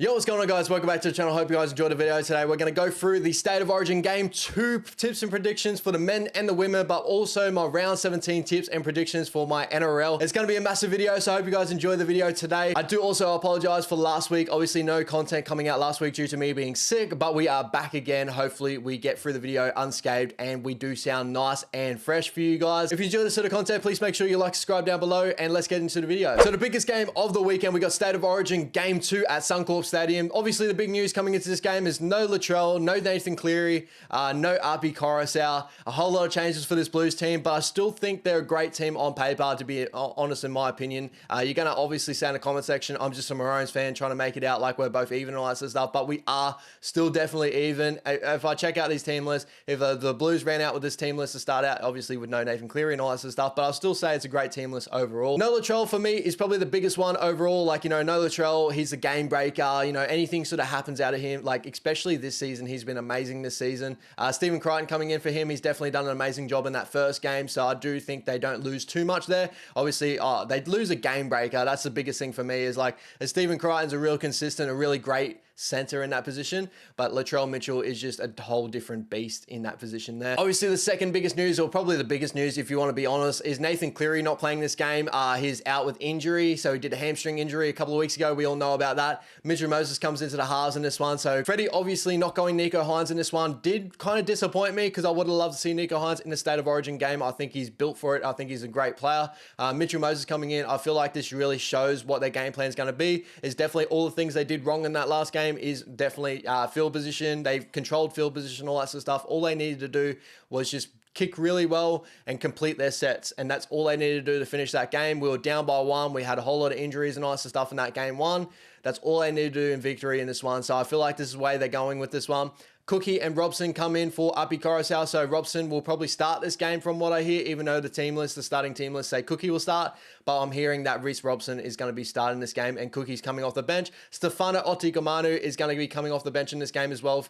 Yo, what's going on, guys? Welcome back to the channel. Hope you guys enjoyed the video today. We're going to go through the State of Origin Game 2 tips and predictions for the men and the women, but also my round 17 tips and predictions for my NRL. It's going to be a massive video, so I hope you guys enjoyed the video today. I do also apologize for last week. Obviously, no content coming out last week due to me being sick, but we are back again. Hopefully, we get through the video unscathed and we do sound nice and fresh for you guys. If you enjoy this sort of content, please make sure you like, subscribe down below, and let's get into the video. So the biggest game of the weekend, we got State of Origin Game 2 at SUNCORP Stadium. Obviously, the big news coming into this game is no Latrell, no Nathan Cleary, no Api Coruscant. A whole lot of changes for this Blues team, but I still think they're a great team on paper, to be honest, in my opinion. You're going to obviously say in the comment section, I'm just a Maroons fan trying to make it out like we're both even and all that sort of stuff, but we are still definitely even. If I check out these team lists, if the Blues ran out with this team list to start out, obviously with no Nathan Cleary and all that sort of stuff, but I'll still say it's a great team list overall. No Latrell for me is probably the biggest one overall. Like, no Latrell, he's a game breaker. Anything sort of happens out of him, like especially this season, he's been amazing this season. Stephen Crichton coming in for him, he's definitely done an amazing job in that first game, so I do think they don't lose too much there. Obviously, they'd lose a game breaker. That's the biggest thing for me, is like, Stephen Crichton's a real consistent, a really great center in that position, but Latrell Mitchell is just a whole different beast in that position there. Obviously, the second biggest news, or probably the biggest news if you want to be honest, is Nathan Cleary not playing this game. He's out with injury, so he did a hamstring injury a couple of weeks ago. We all know about that. Mitchell Moses comes into the halves in this one, so Freddie obviously not going Nico Hines in this one did kind of disappoint me, because I would have loved to see Nico Hines in the State of Origin game. I think he's built for it. I think he's a great player. Mitchell Moses coming in, I feel like this really shows what their game plan is going to be. Is definitely all the things they did wrong in that last game is definitely field position. They've controlled field position, all that sort of stuff. All they needed to do was just kick really well and complete their sets, and that's all they needed to do to finish that game. We were down by one. We had a whole lot of injuries and all that sort of stuff in that game one. That's all they needed to do in victory in this one, so I feel like this is the way they're going with this one. Cookie and Robson come in for Api Coruscant, so Robson will probably start this game from what I hear, even though the starting team list say Cookie will start, but I'm hearing that Reece Robson is going to be starting this game and Cookie's coming off the bench. Stefano Otikamanu is going to be coming off the bench in this game as well,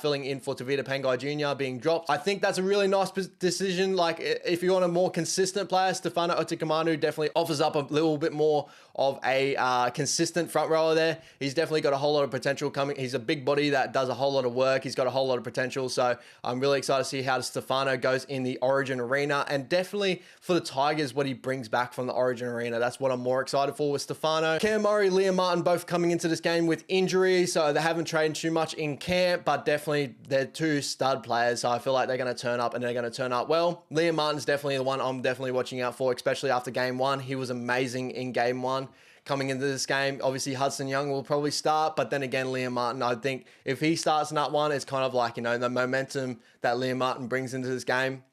filling in for Tavita Pangai Jr. being dropped. I think that's a really nice decision. Like, if you want a more consistent player, Stefano Otikamanu definitely offers up a little bit more of a consistent front rower there. He's definitely got a whole lot of potential coming. He's a big body that does a whole lot of work. He's got a whole lot of potential, so I'm really excited to see how Stefano goes in the Origin arena, and definitely for the Tigers, what he brings back from the Origin arena. That's what I'm more excited for with Stefano. Cam Murray, Liam Martin both coming into this game with injury, so they haven't trained too much in camp, but definitely they're two stud players, so I feel like they're going to turn up, and they're going to turn up well. Liam Martin's definitely the one I'm definitely watching out for, especially after game one. He was amazing in game one. Coming into this game, obviously Hudson Young will probably start, but then again, Liam Martin, I think if he starts in that one, it's kind of like, the momentum that Liam Martin brings into this game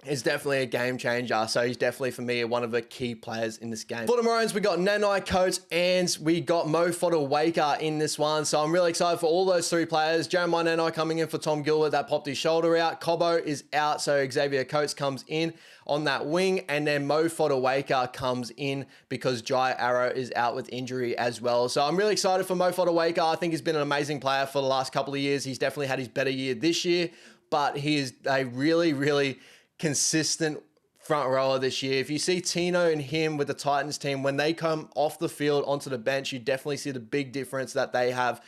is definitely a game changer. So he's definitely, for me, one of the key players in this game. For the Maroons, we got Nanai Coates and we got Mo Fotuaika in this one. So I'm really excited for all those three players. Jeremiah Nanai coming in for Tom Gilbert, that popped his shoulder out. Cobbo is out, so Xavier Coates comes in on that wing, and then Mo Fotuaika comes in because Jai Arrow is out with injury as well. So I'm really excited for Mo Fotuaika. I think he's been an amazing player for the last couple of years. He's definitely had his better year this year, but he is a really, really consistent front rower this year. If you see Tino and him with the Titans team, when they come off the field onto the bench, you definitely see the big difference that they have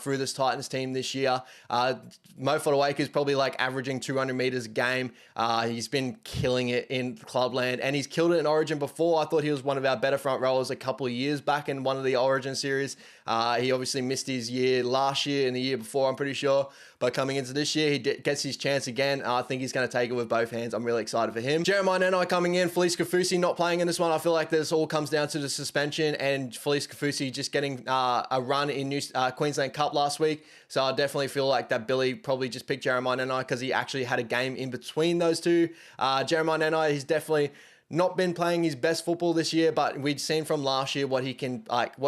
through this Titans team this year. Mo Fotuaika is probably like averaging 200 meters a game. He's been killing it in Clubland, and he's killed it in Origin before. I thought he was one of our better front rowers a couple of years back in one of the Origin series. He obviously missed his year last year and the year before, I'm pretty sure. But coming into this year, he gets his chance again. I think he's going to take it with both hands. I'm really excited for him. Jeremiah Nanai coming in. Felice Kafusi not playing in this one. I feel like this all comes down to the suspension and Felice Kafusi just getting a run in Queensland Cup last week. So I definitely feel like that Billy probably just picked Jeremiah Nanai because he actually had a game in between those two. Jeremiah Nanai, he's definitely not been playing his best football this year, but we'd seen from last year what he can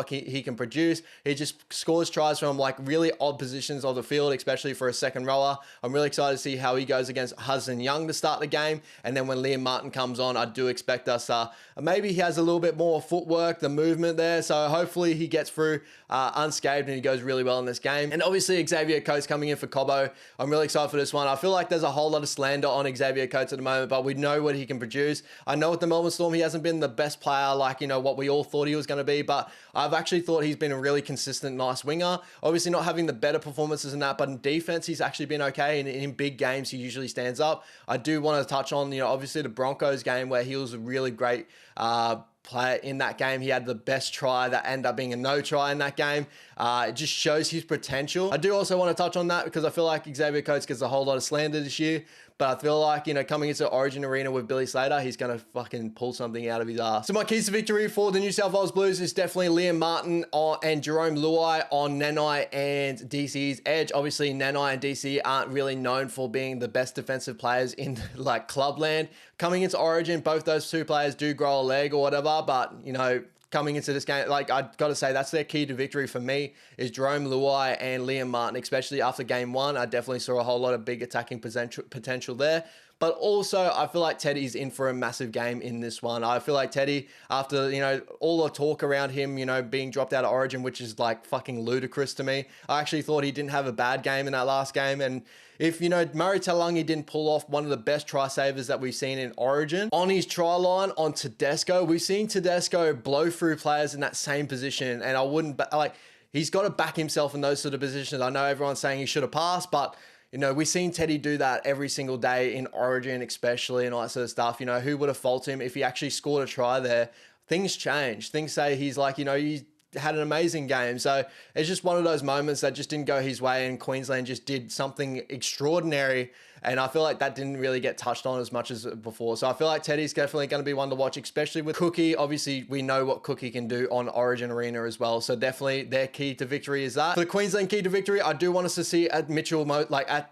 he can produce. He just scores tries from like really odd positions of the field, especially for a second rower. I'm really excited to see how he goes against Hudson Young to start the game, and then when Liam Martin comes on, I do expect us maybe he has a little bit more footwork, the movement there, so hopefully he gets through unscathed and he goes really well in this game. And obviously Xavier Coates coming in for Cobbo. I'm really excited for this one. I feel like there's a whole lot of slander on Xavier Coates at the moment, but we know what he can produce. I know with the Melbourne Storm, he hasn't been the best player like, you know, what we all thought he was going to be, but I've actually thought he's been a really consistent, nice winger. Obviously not having the better performances in that, but in defense, he's actually been okay. And in big games, he usually stands up. I do want to touch on, you know, obviously the Broncos game where he was a really great player in that game. He had the best try that ended up being a no try in that game. It just shows his potential. I do also want to touch on that because I feel like Xavier Coates gets a whole lot of slander this year, but I feel like, you know, coming into Origin Arena with Billy Slater, he's going to fucking pull something out of his ass. So my keys to victory for the New South Wales Blues is definitely Liam Martin and Jerome Luai on Nanai and DC's edge. Obviously, Nanai and DC aren't really known for being the best defensive players in like clubland. Coming into Origin, both those two players do grow a leg or whatever, but, you know, coming into this game, like, I've got to say that's their key to victory for me is Jerome Luai and Liam Martin, especially after game one. I definitely saw a whole lot of big attacking potential there. But also, I feel like Teddy's in for a massive game in this one. I feel like Teddy, after, you know, all the talk around him, you know, being dropped out of Origin, which is like fucking ludicrous to me. I actually thought he didn't have a bad game in that last game. And if, you know, Murray Talangi didn't pull off one of the best try savers that we've seen in Origin on his try line on Tedesco, we've seen Tedesco blow through players in that same position. And I wouldn't, like, he's got to back himself in those sort of positions. I know everyone's saying he should have passed, but you know, we've seen Teddy do that every single day in Origin, especially, and all that sort of stuff. You know, who would have faulted him if he actually scored a try there? Things change. Things say he's like, you know, he had an amazing game. So it's just one of those moments that just didn't go his way, and Queensland just did something extraordinary. And I feel like that didn't really get touched on as much as before. So I feel like Teddy's definitely going to be one to watch, especially with Cookie. Obviously, we know what Cookie can do on Origin Arena as well. So definitely their key to victory is that. For the Queensland key to victory, I do want us to see at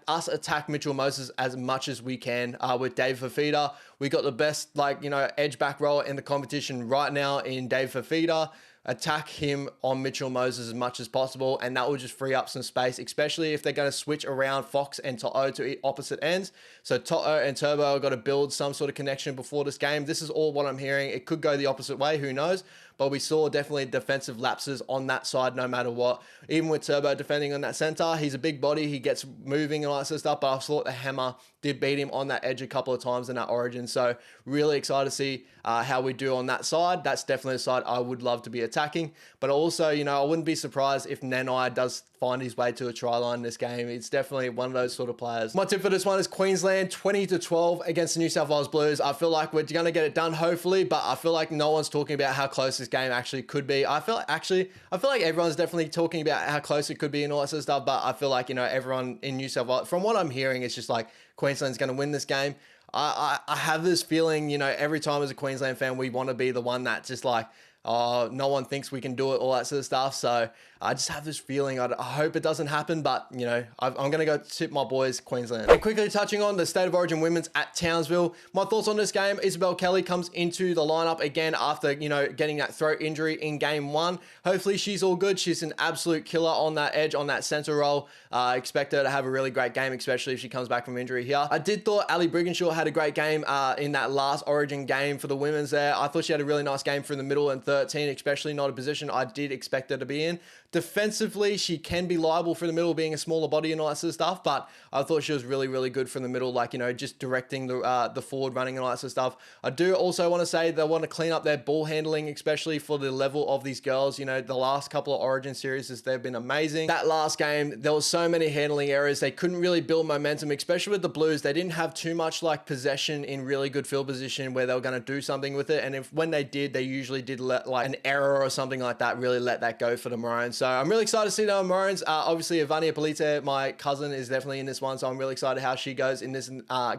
us attack Mitchell Moses as much as we can with Dave Fafita. We got the best, like, you know, edge back rower in the competition right now in Dave Fafita. Attack him on Mitchell Moses as much as possible, and that will just free up some space, especially if they're going to switch around Fox and To'o to opposite ends. So To'o and Turbo have got to build some sort of connection before this game. This is all what I'm hearing. It could go the opposite way, who knows? But we saw definitely defensive lapses on that side no matter what. Even with Turbo defending on that center, he's a big body, he gets moving and all that sort of stuff, but I thought the hammer did beat him on that edge a couple of times in that Origin. So really excited to see how we do on that side. That's definitely a side I would love to be attacking. But also, you know, I wouldn't be surprised if Nanai does find his way to a try line in this game. It's definitely one of those sort of players. My tip for this one is Queensland 20-12 against the New South Wales Blues. I feel like we're going to get it done, hopefully, but I feel like no one's talking about how close this game actually could be. I feel like everyone's definitely talking about how close it could be and all that sort of stuff, but I feel like, you know, everyone in New South Wales, from what I'm hearing, it's just like Queensland's going to win this game. I have this feeling, you know, every time as a Queensland fan, we want to be the one that's just like, oh, no one thinks we can do it, all that sort of stuff. So I just have this feeling. I hope it doesn't happen, but, you know, I'm going to go tip my boys Queensland. And quickly touching on the State of Origin women's at Townsville. My thoughts on this game, Isabel Kelly comes into the lineup again after, you know, getting that throat injury in game one. Hopefully she's all good. She's an absolute killer on that edge, on that center role. Expect her to have a really great game, especially if she comes back from injury here. I did thought Ali Brigginshaw had a great game in that last Origin game for the women's there. I thought she had a really nice game from the middle and 13, especially not a position I did expect her to be in. Defensively, she can be liable for the middle, being a smaller body and all that sort of stuff, but I thought she was really, really good from the middle, like, you know, just directing the forward running and all that sort of stuff. I do also want to say they want to clean up their ball handling, especially for the level of these girls. You know, the last couple of Origin series, they've been amazing. That last game, there was so many handling errors. They couldn't really build momentum, especially with the Blues. They didn't have too much like possession in really good field position where they were going to do something with it. And when they did, they usually did let like an error or something like that really let that go for the Maroons. So I'm really excited to see the Maroons. Obviously, Ivania Polite, my cousin, is definitely in this one, so I'm really excited how she goes in this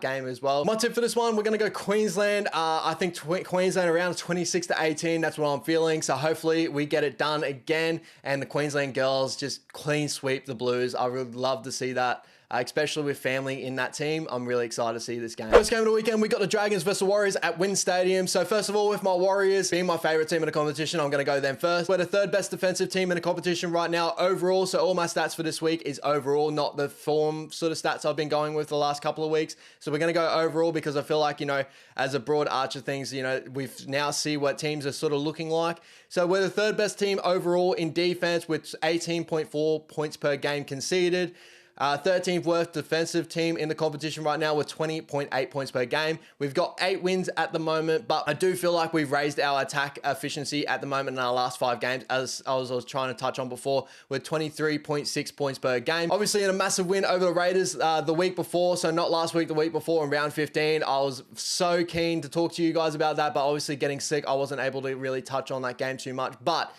game as well. My tip for this one, we're going to go Queensland. I think Queensland around 26-18. That's what I'm feeling. So hopefully we get it done again, and the Queensland girls just clean sweep the Blues. I would love to see that. Especially with family in that team. I'm really excited to see this game. First game of the weekend, we got the Dragons versus Warriors at Wynn Stadium. So first of all, with my Warriors being my favorite team in the competition, I'm going to go them first. We're the third best defensive team in the competition right now overall. So all my stats for this week is overall, not the form sort of stats I've been going with the last couple of weeks. So we're going to go overall because I feel like, you know, as a broad arch of things, you know, we've now see what teams are sort of looking like. So we're the third best team overall in defense with 18.4 points per game conceded. 13th worst defensive team in the competition right now with 20.8 points per game. We've got 8 wins at the moment, but I do feel like we've raised our attack efficiency at the moment in our last 5 games, as I was trying to touch on before, with 23.6 points per game. Obviously in a massive win over the Raiders the week before, so not last week, the week before in round 15. I was so keen to talk to you guys about that, but obviously getting sick, I wasn't able to really touch on that game too much, but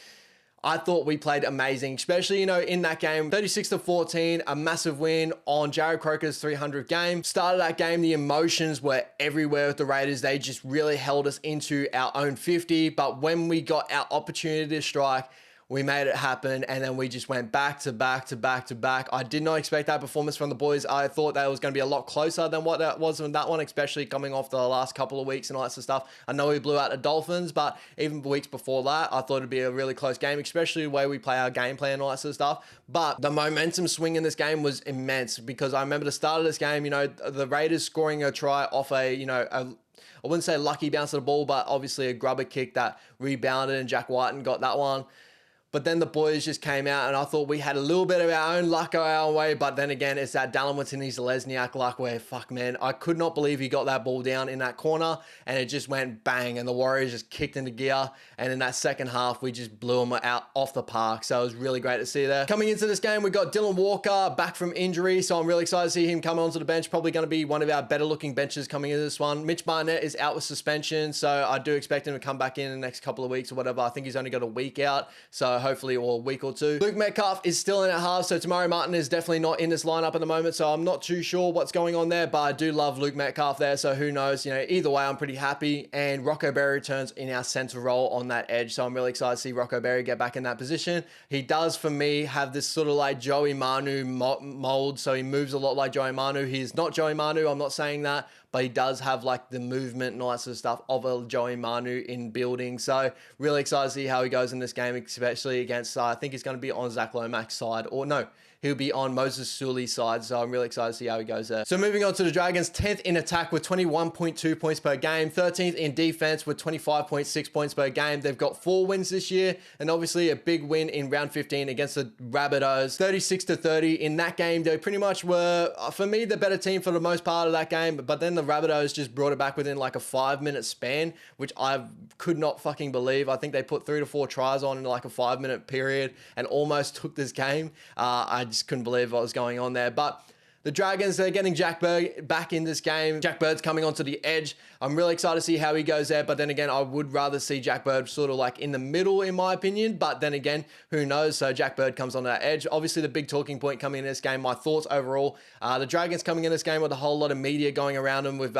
I thought we played amazing, especially, you know, in that game, 36-14, a massive win on Jared Croker's 300th game. Started that game, the emotions were everywhere with the Raiders. They just really held us into our own 50, but when we got our opportunity to strike, we made it happen, and then we just went back to back to back to back. I did not expect that performance from the boys. I thought that it was going to be a lot closer than what that was in that one, especially coming off the last couple of weeks and all that sort of stuff. I know we blew out the Dolphins, but even weeks before that, I thought it'd be a really close game, especially the way we play our game plan and all that sort of stuff. But the momentum swing in this game was immense, because I remember the start of this game, you know, the Raiders scoring a try off I wouldn't say lucky bounce of the ball, but obviously a grubber kick that rebounded and Jack Whiten got that one. But then the boys just came out, and I thought we had a little bit of our own luck our way. But then again, it's that Dallin Watini-Zelezniak luck where, fuck, man, I could not believe he got that ball down in that corner, and it just went bang, and the Warriors just kicked into gear. And in that second half, we just blew them out off the park. So it was really great to see there. Coming into this game, we got Dylan Walker back from injury, so I'm really excited to see him come onto the bench. Probably going to be one of our better looking benches coming into this one. Mitch Barnett is out with suspension, so I do expect him to come back in the next couple of weeks or whatever. I think he's only got a week out, so hopefully, or a week or two. Luke Metcalf is still in at half, so Tamari Martin is definitely not in this lineup at the moment, so I'm not too sure what's going on there, but I do love Luke Metcalf there, so who knows, you know, either way, I'm pretty happy. And Rocco Berry returns in our center role on that edge, so I'm really excited to see Rocco Berry get back in that position. He does, for me, have this sort of like Joey Manu mold, so he moves a lot like Joey Manu. He's not Joey Manu, I'm not saying that, but he does have like the movement and all that sort of stuff of a Joey Manu in building. So really excited to see how he goes in this game, especially against, I think he's going to be on Zach Lomax's side, or no, he'll be on Moses Sully's side, so I'm really excited to see how he goes there. So moving on to the Dragons, 10th in attack with 21.2 points per game, 13th in defense with 25.6 points per game. They've got 4 wins this year, and obviously a big win in round 15 against the Rabbitohs, 36-30. In that game, they pretty much were, for me, the better team for the most part of that game, but then the Rabbitohs just brought it back within like a 5-minute span, which I could not fucking believe. I think they put 3 to 4 tries on in like a 5-minute period and almost took this game. I just couldn't believe what was going on there. But the Dragons, they're getting Jack Bird back in this game. Jack Bird's coming onto the edge. I'm really excited to see how he goes there. But then again, I would rather see Jack Bird sort of like in the middle, in my opinion. But then again, who knows? So Jack Bird comes on that edge. Obviously, the big talking point coming in this game, my thoughts overall. The Dragons coming in this game with a whole lot of media going around them with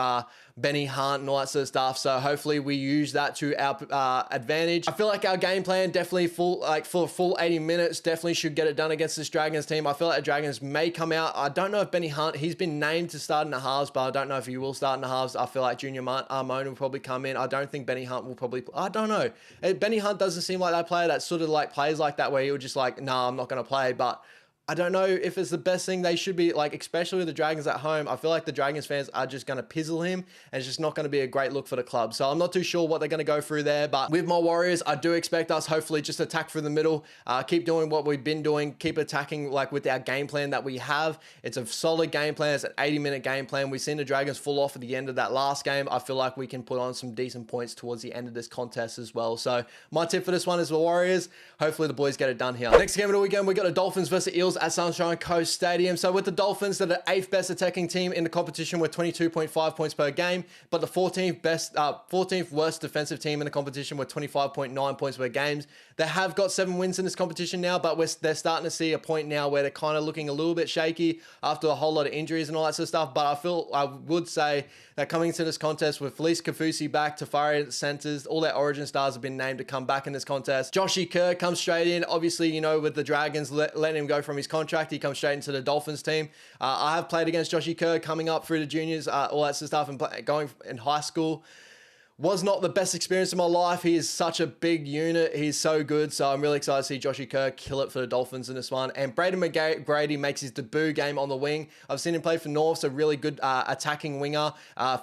Benny Hunt and all that sort of stuff. So hopefully we use that to our advantage. I feel like our game plan definitely for a full 80 minutes definitely should get it done against this Dragons team. I feel like the Dragons may come out. I don't know if Benny Hunt, he's been named to start in the halves, but I don't know if he will start in the halves. I feel like Junior Armone will probably come in. I don't think Benny Hunt will probably, I don't know. Benny Hunt doesn't seem like that player that sort of like plays like that, where he'll just like, nah, I'm not going to play, but I don't know if it's the best thing. They should be like, especially with the Dragons at home, I feel like the Dragons fans are just going to pizzle him, and it's just not going to be a great look for the club. So I'm not too sure what they're going to go through there, but with my Warriors, I do expect us hopefully just attack through the middle, keep doing what we've been doing, keep attacking like with our game plan that we have. It's a solid game plan. It's an 80-minute game plan. We've seen the Dragons fall off at the end of that last game. I feel like we can put on some decent points towards the end of this contest as well. So my tip for this one is the Warriors. Hopefully the boys get it done here. Next game of the weekend, we got the Dolphins versus Eels at Sunshine Coast Stadium. So with the Dolphins, they're the 8th best attacking team in the competition with 22.5 points per game, but the 14th worst defensive team in the competition with 25.9 points per game. They have got 7 wins in this competition now, but they're starting to see a point now where they're kind of looking a little bit shaky after a whole lot of injuries and all that sort of stuff. But I would say that coming into this contest with Felice Kafusi back, Tafari at the centers, all their origin stars have been named to come back in this contest. Joshy Kerr comes straight in. Obviously, you know, with the Dragons letting him go from his contract, he comes straight into the Dolphins team. I have played against Joshy Kerr coming up through the juniors, all that sort of stuff, and going in high school. was not the best experience of my life. He is such a big unit. He's so good. So I'm really excited to see Joshy Kerr kill it for the Dolphins in this one. And Braden McGrady makes his debut game on the wing. I've seen him play for North, so really good attacking winger.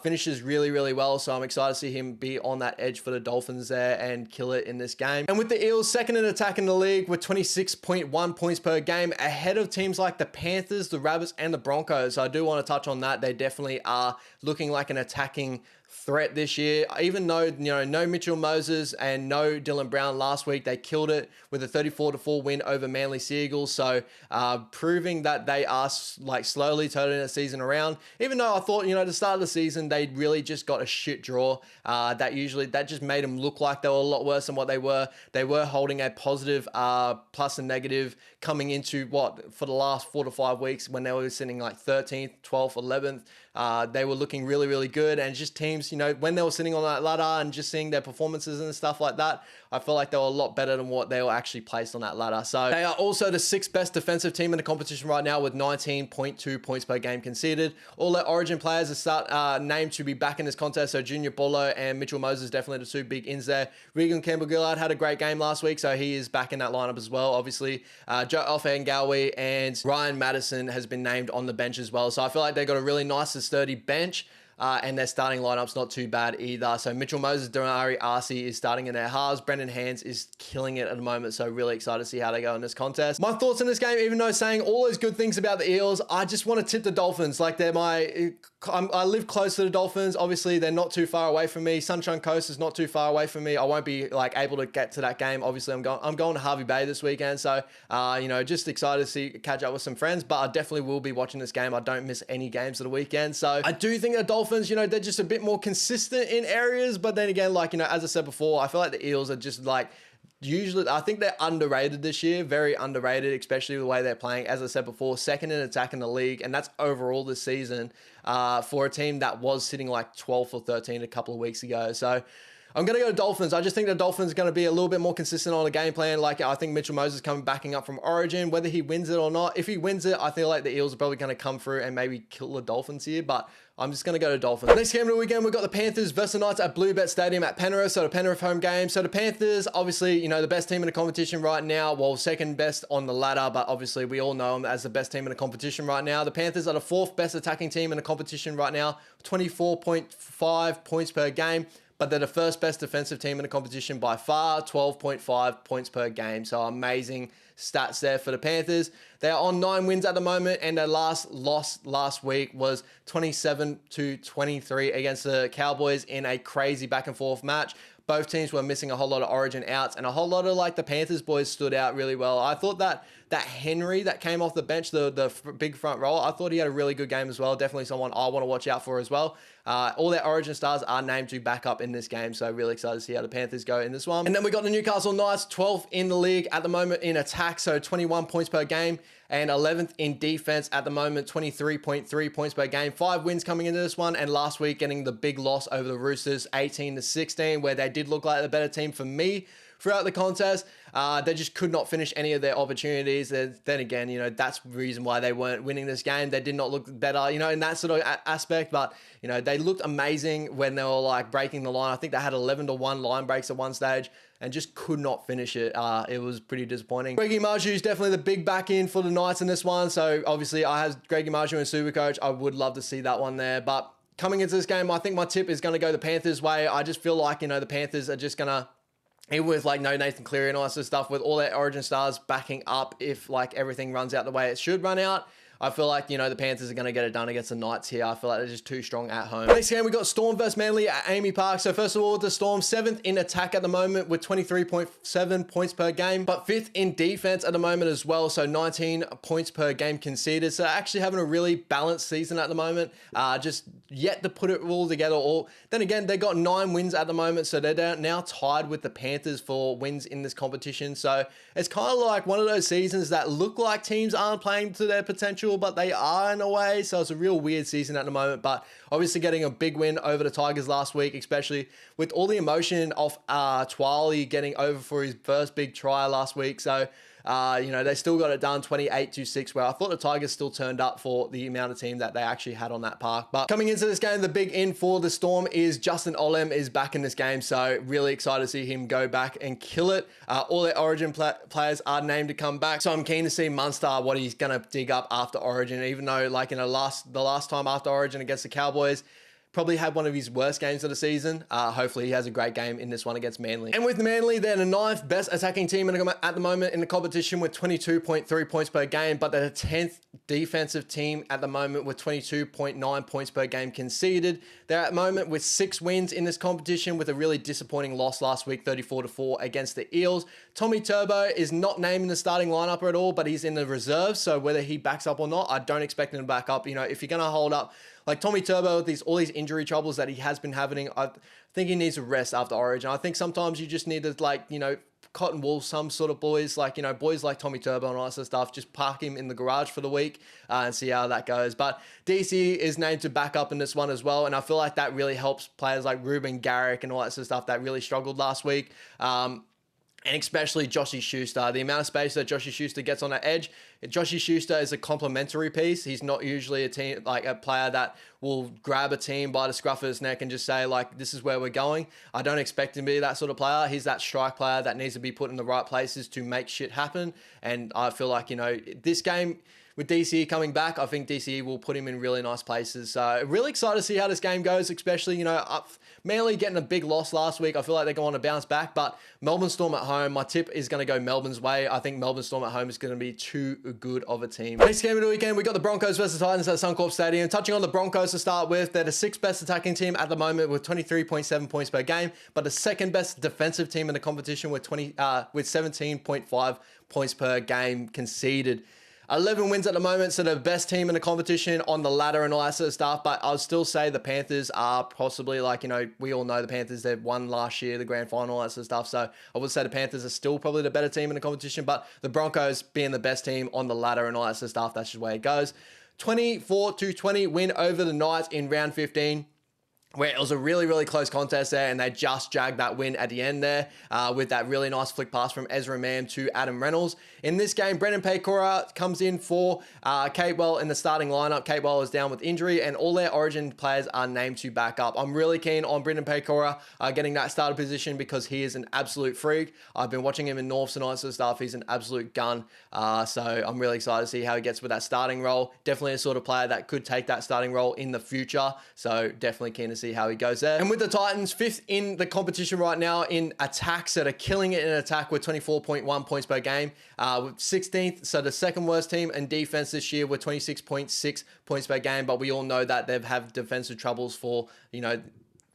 Finishes really, really well. So I'm excited to see him be on that edge for the Dolphins there and kill it in this game. And with the Eels, second in attack in the league with 26.1 points per game, ahead of teams like the Panthers, the Rabbits, and the Broncos. So I do want to touch on that. They definitely are looking like an attacking threat this year. Even though, no Mitchell Moses and no Dylan Brown last week, they killed it with a 34-4 win over Manly Seagulls. So proving that they are like slowly turning the season around. Even though I thought, at the start of the season, they really just got a shit draw. That just made them look like they were a lot worse than what they were. They were holding a positive plus and negative coming into for the last 4 to 5 weeks when they were sitting like 13th, 12th, 11th. They were looking really, really good. And just teams, when they were sitting on that ladder and just seeing their performances and stuff like that, I feel like they were a lot better than what they were actually placed on that ladder. So they are also the 6th best defensive team in the competition right now with 19.2 points per game conceded. All their Origin players are named to be back in this contest. So Junior Bolo and Mitchell Moses, definitely the two big ins there. Regan Campbell-Gillard had a great game last week, so he is back in that lineup as well. Obviously, Joe Alfangawi and Ryan Madison has been named on the bench as well. So I feel like they got a really nice and sturdy bench. And their starting lineup's not too bad either. So Mitchell Moses, Denari Arce is starting in their halves. Brendan Hands is killing it at the moment. So really excited to see how they go in this contest. My thoughts on this game, even though saying all those good things about the Eels, I just want to tip the Dolphins. Like I live close to the Dolphins. Obviously, they're not too far away from me. Sunshine Coast is not too far away from me. I won't be able to get to that game. Obviously, I'm going to Harvey Bay this weekend. So, just excited to catch up with some friends. But I definitely will be watching this game. I don't miss any games of the weekend. So I do think the Dolphins, they're just a bit more consistent in areas. But then again, as I said before, I feel like the Eels are just usually, I think they're underrated this year, very underrated, especially the way they're playing. As I said before, second in attack in the league, and that's overall this season for a team that was sitting 12th or 13th a couple of weeks ago. So I'm going to go Dolphins. I just think the Dolphins are going to be a little bit more consistent on the game plan. I think Mitchell Moses backing up from Origin, whether he wins it or not. If he wins it, I feel like the Eels are probably going to come through and maybe kill the Dolphins here, but I'm just going to go to Dolphins. Next game of the weekend, we've got the Panthers versus the Knights at Bluebet Stadium at Penrith. So the Penrith home game. So the Panthers, obviously, the best team in the competition right now. Well, second best on the ladder, but obviously we all know them as the best team in the competition right now. The Panthers are the 4th best attacking team in the competition right now, 24.5 points per game. But they're the 1st best defensive team in the competition by far, 12.5 points per game. So amazing stats there for the Panthers. They are on 9 wins at the moment, and their last loss last week was 27-23 against the Cowboys in a crazy back and forth match. Both teams were missing a whole lot of Origin outs, and a whole lot of the Panthers boys stood out really well. I thought that Henry that came off the bench, the big front row, I thought he had a really good game as well. Definitely someone I want to watch out for as well. All their Origin stars are named to back up in this game, so really excited to see how the Panthers go in this one. And then we got the Newcastle Knights, 12th in the league at the moment in attack, so 21 points per game, and 11th in defense at the moment, 23.3 points per game. 5 wins coming into this one, and last week getting the big loss over the Roosters, 18-16, where they did look like the better team for me throughout the contest. They just could not finish any of their opportunities. Then again, that's the reason why they weren't winning this game. They did not look better, in that sort of aspect. But, they looked amazing when they were breaking the line. I think they had 11-1 line breaks at one stage and just could not finish it. It was pretty disappointing. Greggy Marju is definitely the big back in for the Knights in this one. So obviously I have Greggy Marju and Supercoach. I would love to see that one there. But coming into this game, I think my tip is going to go the Panthers' way. I just feel like, the Panthers are just going to, even with no Nathan Cleary and all that sort of stuff, with all their Origin stars backing up, if everything runs out the way it should run out, I feel like, the Panthers are going to get it done against the Knights here. I feel like they're just too strong at home. Next game, we got Storm versus Manly at Amy Park. So first of all, the Storm, 7th in attack at the moment with 23.7 points per game, but 5th in defense at the moment as well. So 19 points per game conceded. So actually having a really balanced season at the moment. Just yet to put it all together. Then again, they got 9 wins at the moment. So they're now tied with the Panthers for wins in this competition. So it's kind of like one of those seasons that look like teams aren't playing to their potential, but they are in a way. So it's a real weird season at the moment, but obviously getting a big win over the Tigers last week, especially with all the emotion of Twali getting over for his first big try last week. So They still got it done 28-6, where I thought the Tigers still turned up for the amount of team that they actually had on that park. But coming into this game, the big in for the Storm is Justin Olam is back in this game. So really excited to see him go back and kill it. All their Origin players are named to come back. So I'm keen to see Munster, what he's going to dig up after Origin, even though like in the last time after Origin against the Cowboys, probably had one of his worst games of the season. Hopefully he has a great game in this one against Manly. And with Manly, they're the 9th best attacking team at the moment in the competition with 22.3 points per game, but they're the 10th defensive team at the moment with 22.9 points per game conceded. They're at the moment with 6 wins in this competition with a really disappointing loss last week, 34-4 against the Eels. Tommy Turbo is not named in the starting lineup at all, but he's in the reserves. So whether he backs up or not, I don't expect him to back up. If you're going to hold up like Tommy Turbo with all these injury troubles that he has been having, I think he needs a rest after Origin. I think sometimes you just need to cotton wool some sort of boys, boys like Tommy Turbo and all that sort of stuff, just park him in the garage for the week and see how that goes. But DC is named to back up in this one as well, and I feel like that really helps players like Ruben Garrick and all that sort of stuff that really struggled last week. And especially Joshy Schuster. The amount of space that Joshy Schuster gets on the edge, Joshy Schuster is a complementary piece. He's not usually a player that will grab a team by the scruff of his neck and just say, this is where we're going. I don't expect him to be that sort of player. He's that strike player that needs to be put in the right places to make shit happen. And I feel like, this game, with DCE coming back, I think DCE will put him in really nice places. So really excited to see how this game goes, especially, Manly getting a big loss last week. I feel like they're going to bounce back, but Melbourne Storm at home, my tip is going to go Melbourne's way. I think Melbourne Storm at home is going to be too good of a team. Next game of the weekend, we got the Broncos versus Titans at SUNCORP Stadium. Touching on the Broncos to start with, they're the 6th best attacking team at the moment with 23.7 points per game, but the 2nd best defensive team in the competition with 17.5 points per game conceded. 11 wins at the moment, so the best team in the competition on the ladder and all that sort of stuff. But I'll still say the Panthers are possibly we all know the Panthers, they've won last year, the grand final, all that sort of stuff. So I would say the Panthers are still probably the better team in the competition, but the Broncos being the best team on the ladder and all that sort of stuff, that's just the way it goes. 24-20 win over the Knights in round 15. Where it was a really, really close contest there, and they just jagged that win at the end there with that really nice flick pass from Ezra Mam to Adam Reynolds. In this game, Brendan Paycora comes in for Capewell in the starting lineup. Capewell is down with injury, and all their Origin players are named to back up. I'm really keen on Brendan Paycora getting that starter position because he is an absolute freak. I've been watching him in Norths and all that sort of stuff. He's an absolute gun. So I'm really excited to see how he gets with that starting role. Definitely a sort of player that could take that starting role in the future. So definitely keen to see how he goes there. And with the Titans, 5th in the competition right now in attacks, that are killing it in attack with 24.1 points per game. With 16th, so the 2nd worst team in defense this year with 26.6 points per game. But we all know that they've had defensive troubles for,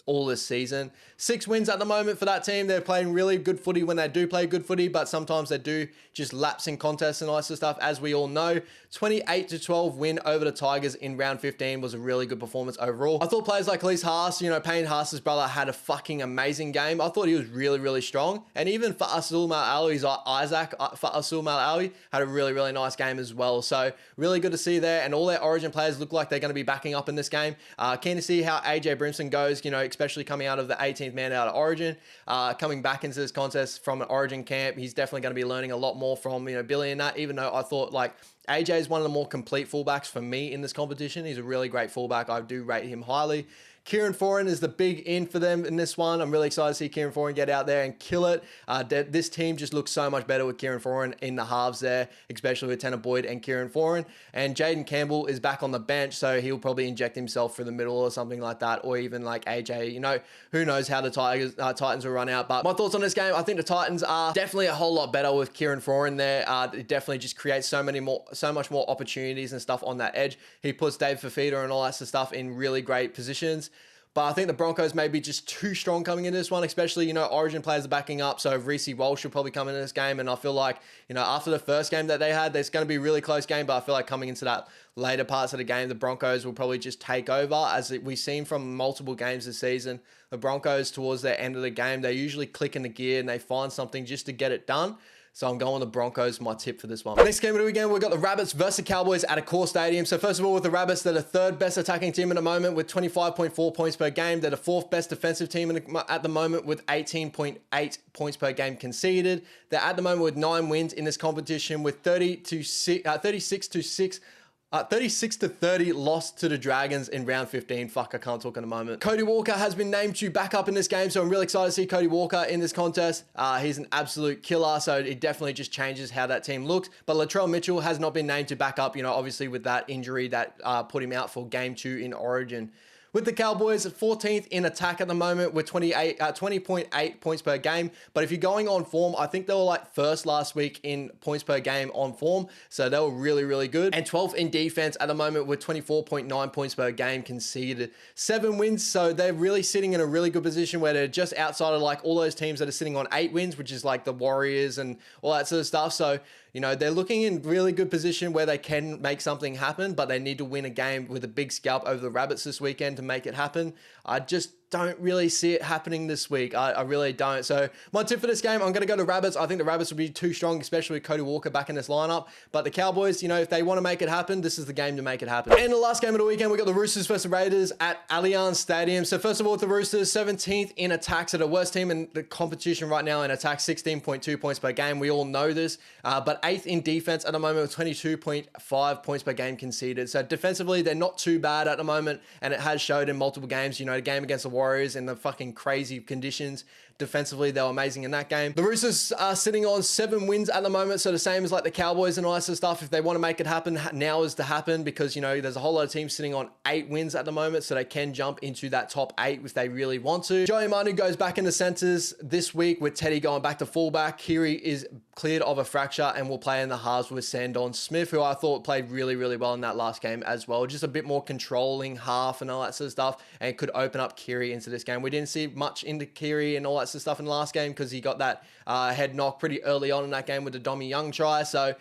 all this season. 6 wins at the moment for that team. They're playing really good footy when they do play good footy, but sometimes they do just lapse in contests and all that sort of stuff, as we all know. 28-12 win over the Tigers in round 15 was a really good performance overall. I thought players like Elise Haas, Payne Haas's brother, had a fucking amazing game. I thought he was really, really strong. And even Fa'asul Malalawi's Isaac Fa'asul Malalawi had a really, really nice game as well. So really good to see there. And all their Origin players look like they're going to be backing up in this game. Keen to see how AJ Brimson goes, especially coming out of the 18th man out of Origin, coming back into this contest from an Origin camp. He's definitely going to be learning a lot more from, Billy and that, even though I thought AJ is one of the more complete fullbacks for me in this competition. He's a really great fullback. I do rate him highly. Kieran Foran is the big in for them in this one. I'm really excited to see Kieran Foran get out there and kill it. This team just looks so much better with Kieran Foran in the halves there, especially with Tanner Boyd and Kieran Foran. And Jaden Campbell is back on the bench, so he'll probably inject himself through the middle or something like that, or even like AJ. Who knows how the Titans will run out. But my thoughts on this game, I think the Titans are definitely a whole lot better with Kieran Foran there. It definitely just creates so much more opportunities and stuff on that edge. He puts Dave Fafita and all that sort of stuff in really great positions. But I think the Broncos may be just too strong coming into this one, especially, Origin players are backing up. So Reece Walsh will probably come into this game. And I feel like, after the first game that they had, there's going to be a really close game. But I feel like coming into that later parts of the game, the Broncos will probably just take over. As we've seen from multiple games this season, the Broncos towards the end of the game, they usually click in the gear and they find something just to get it done. So I'm going the Broncos, my tip for this one. Next game of the weekend, we've got the Rabbits versus the Cowboys at a core stadium. So first of all, with the Rabbits, they're the third best attacking team at the moment with 25.4 points per game. They're the fourth best defensive team at the moment with 18.8 points per game conceded. They're at the moment with 9 wins in this competition with 36 to 30 lost to the Dragons in round 15. Fuck, I can't talk in a moment. Cody Walker has been named to back up in this game, so I'm really excited to see Cody Walker in this contest. He's an absolute killer, so it definitely just changes how that team looks. But Latrell Mitchell has not been named to back up, you know, obviously with that injury that put him out for game 2 in Origin. With the Cowboys, 14th in attack at the moment with 20.8 points per game. But if you're going on form, I think they were like first last week in points per game on form. So they were really, really good. And 12th in defense at the moment with 24.9 points per game conceded. 7 wins. So they're really sitting in a really good position where they're just outside of like all those teams that are sitting on 8 wins, which is like the Warriors and all that sort of stuff. So, you know, they're looking in really good position where they can make something happen, but they need to win a game with a big scalp over the Rabbits this weekend to make it happen. I just don't really see it happening this week. I really don't. So my tip for this game, I'm going to go to Rabbits. I think the Rabbits will be too strong, especially with Cody Walker back in this lineup. But the Cowboys, you know, if they want to make it happen, this is the game to make it happen. And the last game of the weekend, we got the Roosters versus the Raiders at Allianz Stadium. So first of all, with the Roosters, 17th in attacks, are the worst team in the competition right now in attacks, 16.2 points per game. We all know this. But 8th in defense at the moment with 22.5 points per game conceded. So defensively, they're not too bad at the moment, and it has showed in multiple games. You know, the game against the Warriors in the fucking crazy conditions. Defensively, they were amazing in that game. The Roosters are sitting on 7 wins at the moment, so the same as like the Cowboys and all that sort of stuff. If they want to make it happen, now is to happen, because, you know, there's a whole lot of teams sitting on 8 wins at the moment, so they can jump into that top 8 if they really want to. Joey Manu goes back in the centers this week with Teddy going back to fullback. Kiri is cleared of a fracture and will play in the halves with Sandon Smith, who I thought played really, really well in that last game as well. Just a bit more controlling half and all that sort of stuff, and it could open up Kiri into this game. We didn't see much into Kiri and all that sort of stuff in the last game because he got that head knock pretty early on in that game with the Dommy Young try. So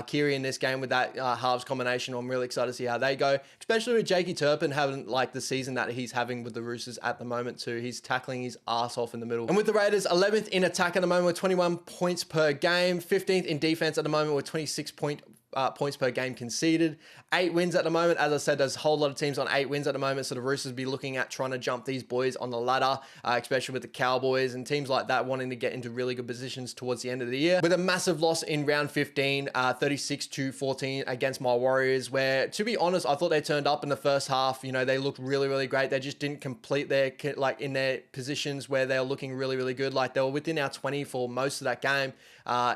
Kiri in this game with that halves combination, I'm really excited to see how they go, especially with Jakey Turpin having like the season that he's having with the Roosters at the moment too. He's tackling his ass off in the middle. And with the Raiders, 11th in attack at the moment with 21 points per game, 15th in defense at the moment with 26 points per game conceded. 8 wins at the moment. As I said, there's a whole lot of teams on 8 wins at the moment, so the Roosters be looking at trying to jump these boys on the ladder, especially with the Cowboys and teams like that wanting to get into really good positions towards the end of the year. With a massive loss in round 15, 36-14 against my Warriors, where, to be honest, I thought they turned up in the first half. You know, they looked really, really great. They just didn't complete their, like, in their positions where they were looking really, really good. Like, they were within our 20 for most of that game,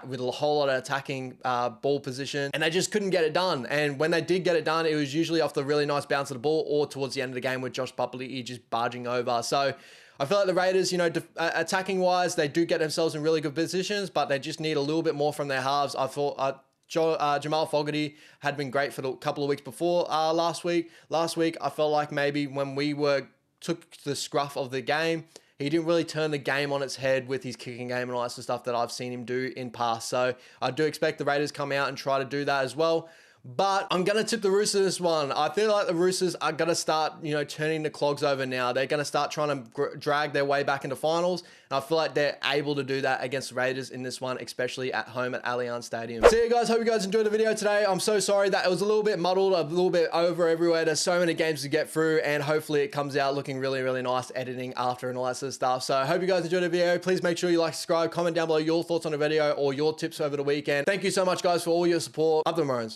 with a whole lot of attacking ball position, and they just couldn't get it done. And when they did get it done, it was usually off the really nice bounce of the ball or towards the end of the game with Josh Buckley just barging over. So I feel like the Raiders, you know, attacking wise, they do get themselves in really good positions, but they just need a little bit more from their halves. I thought Jamal Fogarty had been great for the couple of weeks before last week. Last week, I felt like maybe when we took the scruff of the game, he didn't really turn the game on its head with his kicking game and all that sort of stuff that I've seen him do in past. So I do expect the Raiders come out and try to do that as well. But I'm going to tip the Roosters this one. I feel like the Roosters are going to start, you know, turning the clogs over now. They're going to start trying to drag their way back into finals. And I feel like they're able to do that against the Raiders in this one, especially at home at Allianz Stadium. So yeah, guys, hope you guys enjoyed the video today. I'm so sorry that it was a little bit muddled, a little bit over everywhere. There's so many games to get through, and hopefully it comes out looking really, really nice editing after and all that sort of stuff. So I hope you guys enjoyed the video. Please make sure you like, subscribe, comment down below your thoughts on the video or your tips over the weekend. Thank you so much, guys, for all your support. Up the Maroons.